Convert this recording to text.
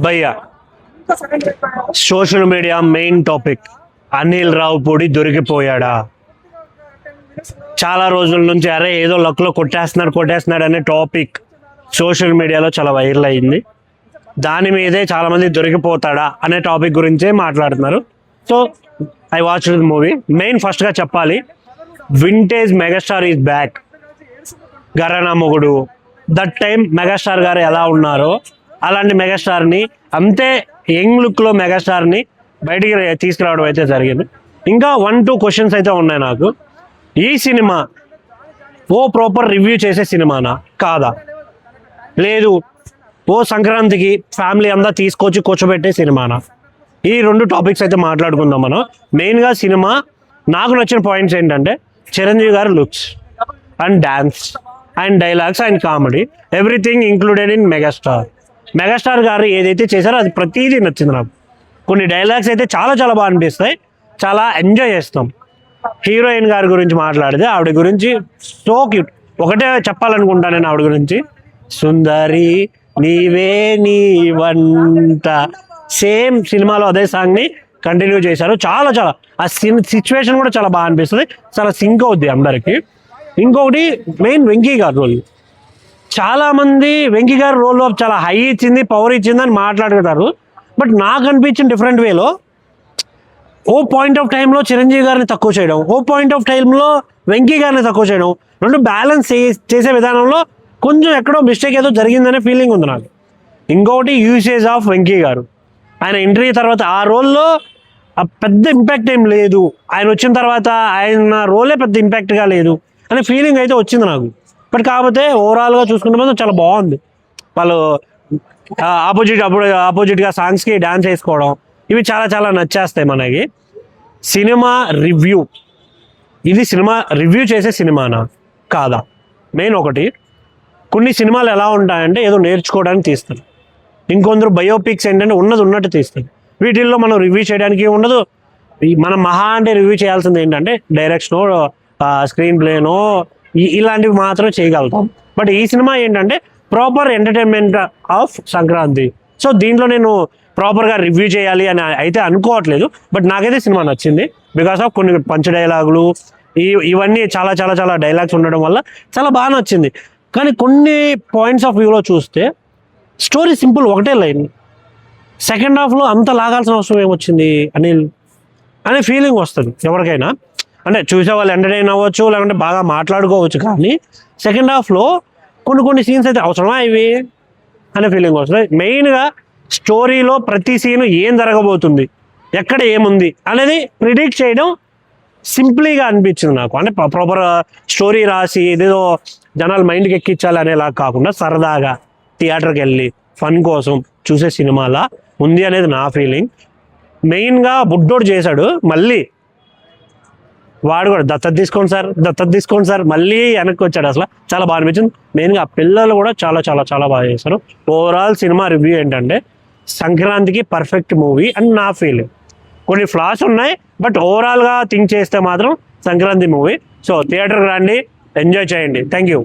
భయ్యా, social media main topic Anil Ravipudi దొరికిపోయాడా? చాలా రోజుల నుంచి అరే ఏదో లక్లో కొట్టేస్తున్నాడు అనే టాపిక్ సోషల్ మీడియాలో చాలా వైరల్ అయింది. దాని మీదే చాలా మంది దొరికిపోతాడా అనే టాపిక్ గురించే మాట్లాడుతున్నారు. So I watch the movie. Main ఫస్ట్గా చెప్పాలి, vintage megastar is back. Gharana మొగుడు, దట్ టైం మెగాస్టార్ గారు ఎలా ఉన్నారో అలాంటి మెగాస్టార్ని, అంతే యంగ్ లుక్లో మెగాస్టార్ని బయటికి తీసుకురావడం అయితే జరిగింది. ఇంకా 1-2 క్వశ్చన్స్ అయితే ఉన్నాయి నాకు. ఈ సినిమా ప్రాపర్ రివ్యూ చేసే సినిమానా కాదా? లేదు సంక్రాంతికి ఫ్యామిలీ అంతా తీసుకొచ్చి కూర్చోబెట్టే సినిమానా? ఈ 2 టాపిక్స్ అయితే మాట్లాడుకుందాం మనం. మెయిన్గా సినిమా నాకు నచ్చిన పాయింట్స్ ఏంటంటే చిరంజీవి గారి looks and dance and dialogues and comedy, everything included in megastar గారు ఏదైతే చేశారో అది ప్రతిదీ నచ్చింది నాకు. కొన్ని డైలాగ్స్ అయితే చాలా చాలా బాగా అనిపిస్తాయి, చాలా ఎంజాయ్ చేస్తాం. హీరోయిన్ గారి గురించి మాట్లాడితే ఆవిడ గురించి సో క్యూట్. ఒకటే చెప్పాలనుకుంటా నేను ఆవిడ గురించి, సుందరి నీవే నీ వంట. సేమ్ సినిమాలో అదే సాంగ్ని కంటిన్యూ చేశారు. చాలా చాలా ఆ సిచ్యువేషన్ కూడా చాలా బాగా అనిపిస్తుంది, చాలా సింక్ అవుద్ది అందరికి. ఇంకొకటి మెయిన్ వెంకీ గారి రోల్. చాలా మంది వెంకీ గారి రోల్లో చాలా హై ఇచ్చింది, పవర్ ఇచ్చింది అని మాట్లాడుతారు. బట్ నాకు అనిపించిన డిఫరెంట్ వేలో పాయింట్ ఆఫ్ టైంలో చిరంజీవి గారిని తక్కువ చేయడం, పాయింట్ ఆఫ్ టైంలో వెంకీ గారిని తక్కువ చేయడం, 2 బ్యాలెన్స్ చేసే విధానంలో కొంచెం ఎక్కడో మిస్టేక్ ఏదో జరిగిందనే ఫీలింగ్ ఉంది నాకు. ఇంకొకటి యూసేజ్ ఆఫ్ వెంకీ గారు, ఆయన ఎంట్రీ తర్వాత ఆ రోల్లో పెద్ద ఇంపాక్ట్ ఏం లేదు. ఆయన వచ్చిన తర్వాత ఆయన రోలే పెద్ద ఇంపాక్ట్గా లేదు అనే ఫీలింగ్ అయితే వచ్చింది నాకు. బట్ కాకపోతే ఓవరాల్గా చూసుకుంటే మాత్రం చాలా బాగుంది. వాళ్ళు ఆపోజిట్గా సాంగ్స్కి డ్యాన్స్ వేసుకోవడం, ఇవి చాలా చాలా నచ్చేస్తాయి మనకి. సినిమా రివ్యూ, ఇది సినిమా రివ్యూ చేసే సినిమానా కాదా? మెయిన్ ఒకటి, కొన్ని సినిమాలు ఎలా ఉంటాయంటే ఏదో నేర్చుకోవడానికి తీస్తారు. ఇంకొందరు బయోపిక్స్ ఏంటంటే ఉన్నది ఉన్నట్టు తీస్తారు. వీటిల్లో మనం రివ్యూ చేయడానికి ఉండదు. మనం మహా అంటే రివ్యూ చేయాల్సింది ఏంటంటే డైరెక్షనో, స్క్రీన్ ప్లేనో, ఇలాంటివి మాత్రం చేయగలుగుతాం. బట్ ఈ సినిమా ఏంటంటే proper entertainment of Sankranti. So దీంట్లో నేను ప్రాపర్గా రివ్యూ చేయాలి అని అయితే అనుకోవట్లేదు. బట్ నాకైతే సినిమా నచ్చింది బికాస్ ఆఫ్ కొన్ని పంచ్ డైలాగులు, ఇవన్నీ చాలా చాలా చాలా డైలాగ్స్ ఉండడం వల్ల చాలా బాగా నచ్చింది. కానీ కొన్ని పాయింట్స్ ఆఫ్ వ్యూలో చూస్తే స్టోరీ సింపుల్, ఒకటే లైన్. సెకండ్ హాఫ్లో అంత లాగాల్సిన అవసరం ఏమొచ్చింది అనే ఫీలింగ్ వస్తుంది ఎవరికైనా. అంటే చూసే వాళ్ళు ఎంటర్టైన్ అవ్వచ్చు, లేకుంటే బాగా మాట్లాడుకోవచ్చు. కానీ సెకండ్ హాఫ్లో కొన్ని సీన్స్ అయితే అవసరమా ఇవి అనే ఫీలింగ్ వస్తుంది. మెయిన్గా స్టోరీలో ప్రతి సీను ఏం జరగబోతుంది, ఎక్కడ ఏముంది అనేది ప్రిడిక్ట్ చేయడం సింప్లీగా అనిపించింది నాకు. అంటే ప్రాపర్ స్టోరీ రాసి ఏదేదో జనాలు మైండ్కి ఎక్కించాలి అనేలా కాకుండా సరదాగా థియేటర్కి వెళ్ళి ఫన్ కోసం చూసే సినిమాలా ఉంది అనేది నా ఫీలింగ్. మెయిన్గా బుడ్డోడు చేశాడు, మళ్ళీ వాడు కూడా దత్తత తీసుకోండి సార్ మళ్ళీ వెనక్కి వచ్చాడు. అసలు చాలా బాగా అనిపించింది. మెయిన్గా ఆ పిల్లలు కూడా చాలా చాలా చాలా బాగా చేశారు. ఓవరాల్ సినిమా రివ్యూ ఏంటంటే సంక్రాంతికి పర్ఫెక్ట్ మూవీ అని నా ఫీలింగ్. కొన్ని ఫ్లాస్ ఉన్నాయి, బట్ ఓవరాల్గా థింక్ చేస్తే మాత్రం సంక్రాంతి మూవీ. సో థియేటర్కి రండి, ఎంజాయ్ చేయండి. Thank you.